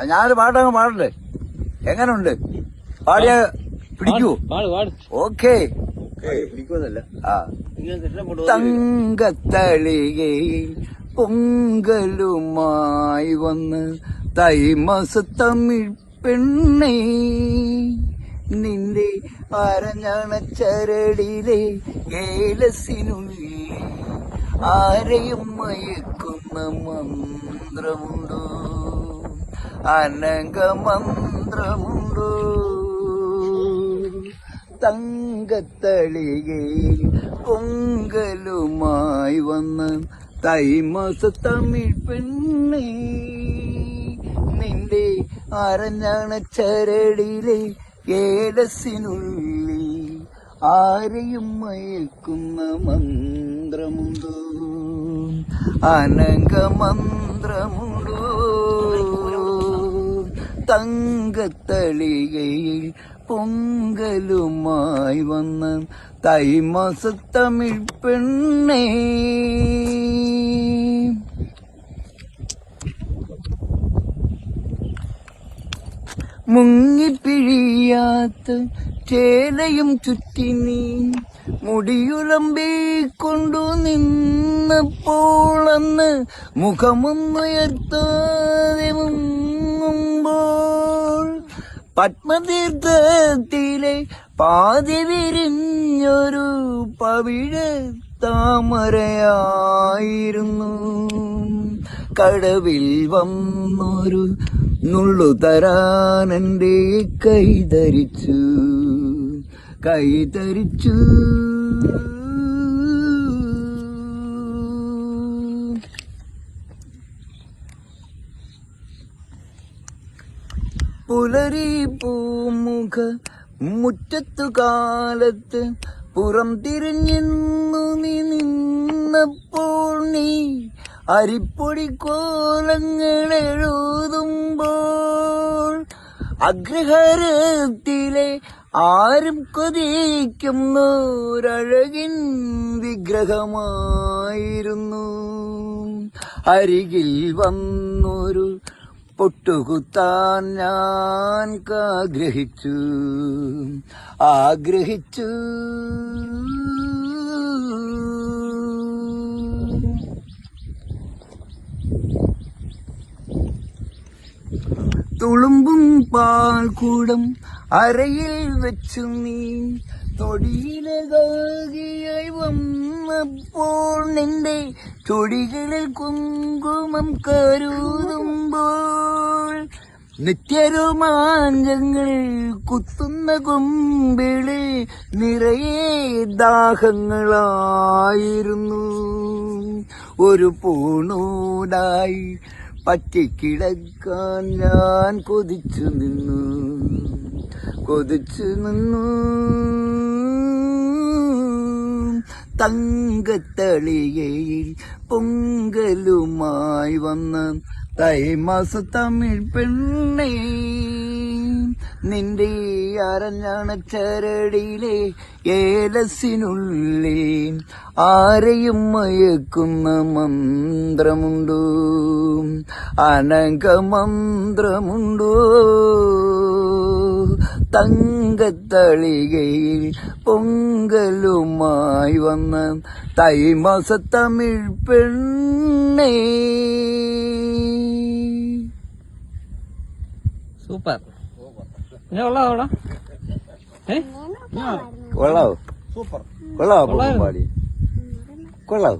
ഞാനൊരു പാട്ടങ്ങ് പാടണ്ടേ? എങ്ങനുണ്ട്? പാടിയ പിടിക്കൂ? ഓക്കേ. തങ്കത്തളികയിൽ പൊങ്കലുമായി വന്ന് തൈമാസത്തമിഴ് പെണ്ണേ, നിന്റെ അരഞ്ഞണച്ചരടിലെ ഏലസിനുള്ളിൽ ആരെയും മയക്കുന്ന മന്ത്രമുണ്ടോ? അനങ്കമന്ത്രമുണ്ടോ? തങ്കത്തളികയിൽ പൊങ്കലുമായി വന്ന് തൈമാസത്തമിഴ് പെണ്ണേ, നിന്റെ അരഞ്ഞണച്ചരടിലെ ഏലസിനുള്ളിൽ ആരെയും മയക്കുന്ന മന്ത്രമുണ്ടോ? അനങ്കമന്ത്രമുണ്ടോ? തങ്കത്തളികയിൽ പൊങ്കലുമായി വന്ന തൈമാസത്തമിഴ് പെണ്ണേ. മുങ്ങിപ്പിഴിയാത്ത ചേലയും ചുറ്റി നീ മുടിയുലമ്പിക്കൊണ്ടു നിന്നപ്പോൾ, അന്ന് മുഖമൊന്നുയർത്താതെ മുങ്ങുമ്പോൾ പത്മതീർത്ഥത്തിലെ പാതി വിരിഞ്ഞൊരു പവിഴ താമരയായിരുന്നു. കടവിൽ വന്നൊരു നുള്ളു തരാൻ എൻ്റെ കൈധരിച്ചു. പുലരി പൂമുഖ മുറ്റത്തു കാലത്ത് പുറം തിരിഞ്ഞെന്നു നീ നിന്നപ്പോൾ, നീ അരിപ്പൊടി കോലങ്ങൾ എഴുതുമ്പോൾ അഗ്രഹാരത്തിലെ ആരും കൊതിക്കുന്നൊരഴകിൻ വിഗ്രഹമായിരുന്നു. അരികിൽ വന്നൊരു പൊട്ടുകുത്താൻ ഞാൻ ആഗ്രഹിച്ചു. തുളുമ്പും പാൽക്കൂടം അരയിൽ വെച്ചു നീ തൊടിയിലായി വന്നപ്പോൾ, നിന്റെ ചൊടികളിൽ കുങ്കുമം കരുതുമ്പോൾ നിത്യരോമാഞ്ചങ്ങൾ കുത്തുന്ന കൊമ്പിള് നിറയെ ദാഹങ്ങളായിരുന്നു. ഒരു പൂണൂടായി പറ്റിക്കിടക്കാൻ ഞാൻ കൊതിച്ചു നിന്നു. തങ്കത്തളികയിൽ പൊങ്കലുമായി വന്ന തൈമാസത്തമിഴ് പെണ്ണേ, നിന്റെ അരഞ്ഞണച്ചരടിലെ ഏലസിനുള്ളിൽ ആരെയും മയക്കുന്ന മന്ത്രമുണ്ടോ? അനങ്കമന്ത്രമുണ്ടോ? തങ്കത്തളികയിൽ പൊങ്കലുമായി വന്ന തൈമാസത്തമിഴ് പെണ്ണേ. സൂപ്പർ. കൊള്ളാവോ? കൊള്ളാവോ? സൂപ്പർ. കൊള്ളാവോ? പാടി കൊള്ളാവോ?